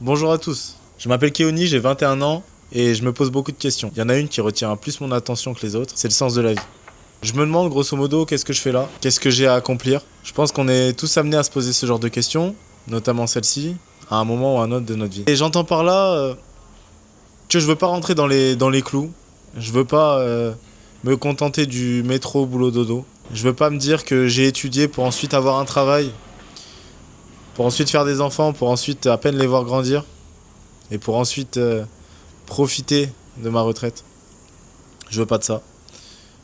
Bonjour à tous, je m'appelle Keoni, j'ai 21 ans et je me pose beaucoup de questions. Il y en a une qui retient plus mon attention que les autres, c'est le sens de la vie. Je me demande grosso modo qu'est-ce que je fais là, qu'est-ce que j'ai à accomplir. Je pense qu'on est tous amenés à se poser ce genre de questions, notamment celle-ci, à un moment ou à un autre de notre vie. Et j'entends par là que je veux pas rentrer dans les clous, je veux pas me contenter du métro, boulot, dodo. Je veux pas me dire que j'ai étudié pour ensuite avoir un travail, pour ensuite faire des enfants, pour ensuite à peine les voir grandir et pour ensuite profiter de ma retraite. Je veux pas de ça.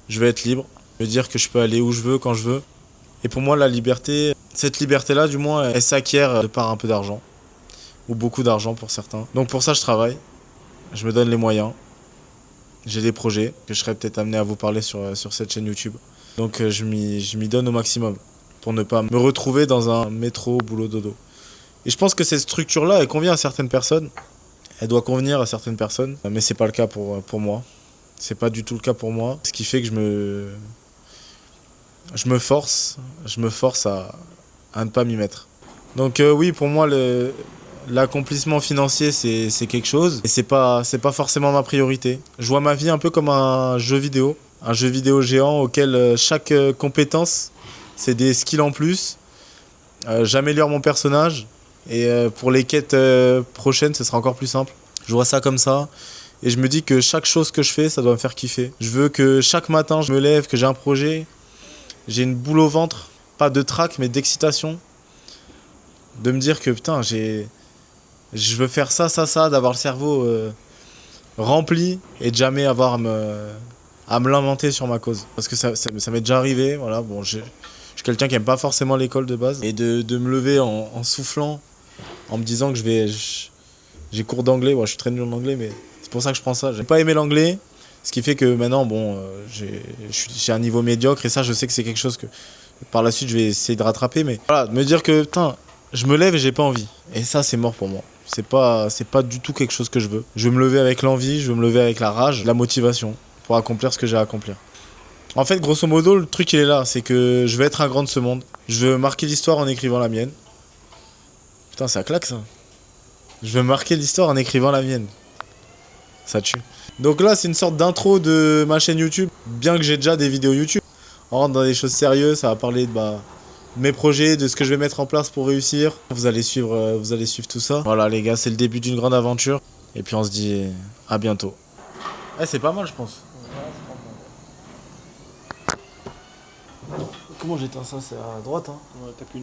Je veux être libre, me dire que je peux aller où je veux, quand je veux. Et pour moi, la liberté, cette liberté-là, du moins, elle s'acquiert de par un peu d'argent, ou beaucoup d'argent pour certains. Donc pour ça, je travaille, je me donne les moyens. J'ai des projets que je serais peut-être amené à vous parler sur cette chaîne YouTube. Donc je m'y donne au maximum pour ne pas me retrouver dans un métro, boulot, dodo. Et je pense que cette structure-là, elle convient à certaines personnes. Elle doit convenir à certaines personnes, mais c'est pas le cas pour moi. C'est pas du tout le cas pour moi. Ce qui fait que je me force à ne pas m'y mettre. Donc oui, pour moi, l'accomplissement financier, c'est quelque chose. Et c'est pas forcément ma priorité. Je vois ma vie un peu comme un jeu vidéo géant auquel chaque compétence, c'est des skills en plus. J'améliore mon personnage. Et pour les quêtes prochaines, ce sera encore plus simple. Je vois ça comme ça. Et je me dis que chaque chose que je fais, ça doit me faire kiffer. Je veux que chaque matin, je me lève, que j'ai un projet. J'ai une boule au ventre. Pas de trac, mais d'excitation. De me dire que putain, je veux faire ça, d'avoir le cerveau rempli et de jamais avoir à me lamenter sur ma cause. Parce que ça m'est déjà arrivé. Voilà, bon, je suis quelqu'un qui aime pas forcément l'école de base. Et de me lever en soufflant, en me disant que j'ai cours d'anglais. Bon, je suis très nul en anglais, mais c'est pour ça que je prends ça. J'ai pas aimé l'anglais, ce qui fait que maintenant, bon, j'ai un niveau médiocre et ça, je sais que c'est quelque chose que par la suite, je vais essayer de rattraper. Mais voilà, de me dire que putain, je me lève et j'ai pas envie. Et ça, c'est mort pour moi. C'est pas du tout quelque chose que je veux. Je veux me lever avec l'envie, je veux me lever avec la rage, la motivation pour accomplir ce que j'ai à accomplir. En fait, grosso modo, le truc il est là, c'est que je veux être un grand de ce monde. Je veux marquer l'histoire en écrivant la mienne. Putain, ça claque ça. Je veux marquer l'histoire en écrivant la mienne. Ça tue. Donc là, c'est une sorte d'intro de ma chaîne YouTube. Bien que j'ai déjà des vidéos YouTube. On rentre dans des choses sérieuses, ça va parler de mes projets, de ce que je vais mettre en place pour réussir. Vous allez suivre tout ça. Voilà les gars, c'est le début d'une grande aventure. Et puis on se dit à bientôt. Eh, c'est pas mal, je pense. Comment j'éteins ça? C'est à droite, hein. Ouais, t'as qu'une